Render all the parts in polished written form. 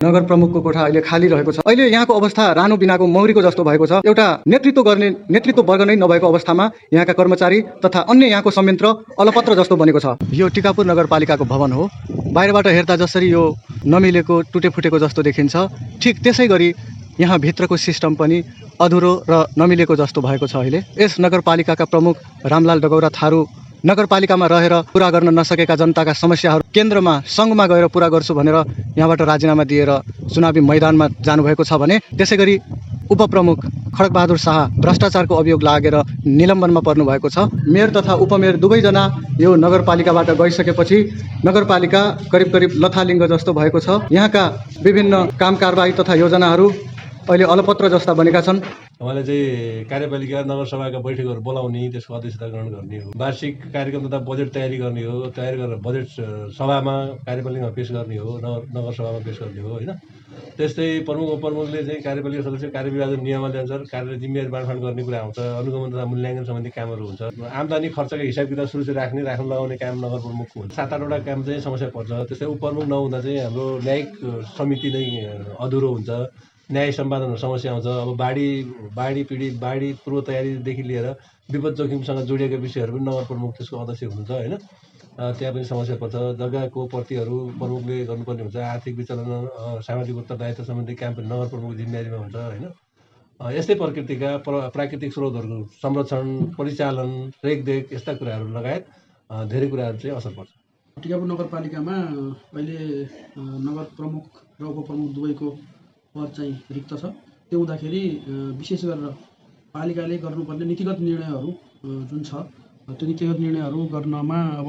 नगर प्रमुखको कोठा अहिले खाली रहेको छ। अहिले यहाँको अवस्था रानो बिनाको मौरीको जस्तो भएको छ। एउटा नेतृत्व वर्ग नै नभएको अवस्थामा यहाँका कर्मचारी तथा अन्य यहाँको संयन्त्र अलपत्र जस्तो बनेको छ। यो टिकापुर नगरपालिकाको भवन हो। बाहिरबाट हेर्दा जसरी यो नमिलेको टुटेफुटेको जस्तो देखिन्छ, ठिक त्यसै गरी यहाँ भित्रको सिस्टम पनि अधुरो र नमिलेको जस्तो भएको छ। अहिले यस नगरपालिकाका प्रमुख रामलाल डगौरा थारू नगरपालिकामा रहेर पुरा गर्न नसकेका जनताका समस्याहरू केन्द्रमा सङ्घमा गएर पुरा गर्छु भनेर यहाँबाट राजीनामा दिएर चुनावी मैदानमा जानुभएको छ भने त्यसै गरी उपप्रमुख खड्गबहादुर शाह भ्रष्टाचारको अभियोग लागेर निलम्बनमा पर्नुभएको छ। मेयर तथा उपमेयर दुवैजना यो नगरपालिकाबाट गइसकेपछि नगरपालिका करिब लथालिङ्ग जस्तो भएको छ। यहाँका विभिन्न काम कारबाही तथा योजनाहरू अहिले अलपत्र जस्ता बनेका छन्। उहाँले चाहिँ कार्यपालिका नगरसभाका बैठकहरू बोलाउने, त्यसको अध्यक्षता ग्रहण गर्ने हो। वार्षिक कार्यक्रम तथा बजेट तयारी गर्ने हो। तयारी गरेर बजेट सभामा कार्यपालिकामा पेश गर्ने हो, नगरसभामा पेश गर्ने हो होइन। त्यस्तै प्रमुख उपप्रमुखले चाहिँ कार्यपालिका सदस्य कार्यविभाजन नियमावलीअनुसार कार्य जिम्मेवारी बाँडफाँड गर्ने कुरा आउँछ। अनुगमन तथा मूल्याङ्कन सम्बन्धी कामहरू हुन्छ। आम्दानी खर्चको हिसाब किताब सुरक्षित राख्न लगाउने काम नगर प्रमुखको हुन्छ। 7-8वटा काम चाहिँ समस्या पर्छ। त्यस्तै उपप्रमुख नहुँदा चाहिँ हाम्रो न्यायिक समिति नै अधुरो हुन्छ। न्याय सम्पादन समस्या आउँछ। अब बाढी पूर्व तयारीदेखि लिएर विपद जोखिमसँग जोडिएका विषयहरू पनि नगर प्रमुख त्यसको अध्यक्ष हुनुहुन्छ होइन। त्यहाँ पनि समस्या पर्छ। जग्गाको प्रतिहरू प्रमुखले गर्नुपर्ने हुन्छ। आर्थिक विचलन, सामाजिक उत्तरदायित्व सम्बन्धी काम पनि नगर प्रमुख जिम्मेवारीमा हुन्छ होइन। यस्तै प्रकृतिका प्राकृतिक स्रोतहरूको संरक्षण, परिचालन, रेखदेख यस्ता कुराहरू लगायत धेरै कुराहरू चाहिँ असर पर्छ। टिकापुर नगरपालिकामा अहिले नगर प्रमुख र उपप्रमुख दुवैको पद चाहिँ रिक्त छ। त्यो हुँदाखेरि विशेष गरेर पालिकाले गर्नुपर्ने नीतिगत निर्णयहरू जुन छ, त्यो नीतिगत निर्णयहरू गर्नमा अब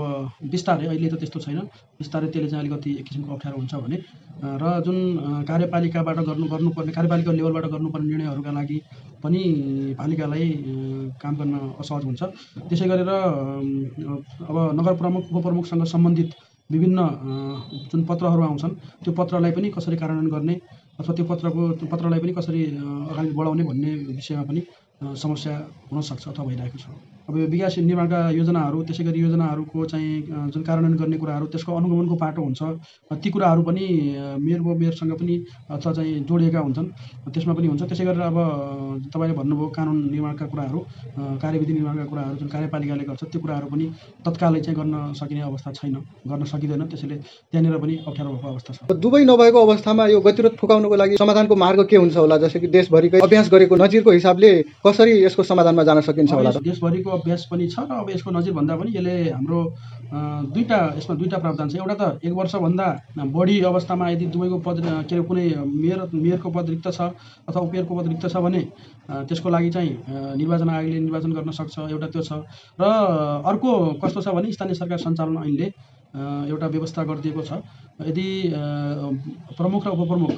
बिस्तारै, अहिले त त्यस्तो छैन, बिस्तारै त्यसले चाहिँ अलिकति एक किसिमको अप्ठ्यारो हुन्छ भने र जुन कार्यपालिकाबाट गर्नुपर्ने कार्यपालिका लेभलबाट गर्नुपर्ने निर्णयहरूका लागि पनि पालिकालाई काम गर्न असहज हुन्छ। त्यसै गरेर अब नगर प्रमुख उपप्रमुखसँग सम्बन्धित विभिन्न जुन पत्रहरू आउँछन् त्यो पत्रलाई पनि कसरी कार्यान्वयन गर्ने अथवा त्यो पत्रलाई पनि कसरी अगाडि बढाउने भन्ने विषयमा पनि समस्या हुनसक्छ अथवा भइरहेको छ। अब यो विकास निर्माणका योजनाहरू, त्यसै गरी योजनाहरूको चाहिँ जुन कार्यान्वयन गर्ने कुराहरू, त्यसको अनुगमनको पाटो हुन्छ। ती कुराहरू पनि मेयरसँग पनि अथवा चाहिँ जोडिएका हुन्छन्, त्यसमा पनि हुन्छ। त्यसै गरेर अब तपाईँले भन्नुभयो कानुन निर्माणका कुराहरू, कार्यविधि निर्माणका कुराहरू जुन कार्यपालिकाले गर्छ त्यो कुराहरू पनि तत्कालै चाहिँ गर्न सकिने अवस्था छैन, गर्न सकिँदैन। त्यसैले त्यहाँनिर पनि अप्ठ्यारो भएको अवस्था छ। दुवै नभएको अवस्थामा यो गतिरोध फुकाउनको लागि समाधानको मार्ग के हुन्छ होला? जस्तै कि देशभरिकै अभ्यास गरेको नजिरको हिसाबले कसरी यसको समाधानमा जान सकिन्छ होला? देशभरिको अभ्यास पनि छ र अब यसको नजिर भन्दा पनि यसले हाम्रो यसमा दुईटा प्रावधान छ। एउटा त 1 वर्षभन्दा बढी अवस्थामा यदि दुवैको पद के अरे कुनै मेयरको पद रिक्त छ अथवा उपमेयरको पद रिक्त छ भने त्यसको लागि चाहिँ निर्वाचन आयोगले निर्वाचन गर्न सक्छ। एउटा त्यो छ र अर्को कस्तो छ भने स्थानीय सरकार सञ्चालन ऐनले एउटा व्यवस्था गरिदिएको छ। यदि प्रमुख र उपप्रमुख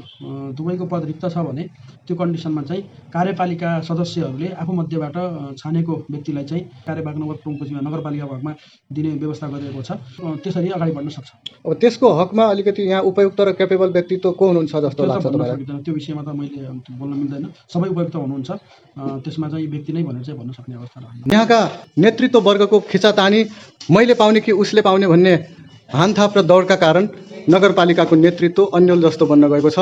दुवैको पद रिक्त छ भने त्यो कन्डिसनमा चाहिँ कार्यपालिका सदस्यहरूले आफूमध्येबाट छानेको व्यक्तिलाई चाहिँ कार्यवाहक नगर प्रमुखको जिम्मा नगरपालिका भागमा दिने व्यवस्था गरिएको छ। त्यसरी अगाडि बढ्न सक्छ। अब त्यसको हकमा अलिकति यहाँ उपयुक्त र क्यापेबल व्यक्तित्व को हुनुहुन्छ जस्तो लाग्छ तपाईँलाई? त्यो विषयमा त मैले बोल्न मिल्दैन। सबै उपयुक्त हुनुहुन्छ, त्यसमा चाहिँ व्यक्ति नै भनेर चाहिँ भन्न सक्ने अवस्था रहेन। यहाँका नेतृत्व वर्गको खिचातानी मैले पाउने कि उसले पाउने भन्ने हानथाप र दौडका कारण नगरपालिकाको नेतृत्व अन्यल जस्तो बन्न गएको छ।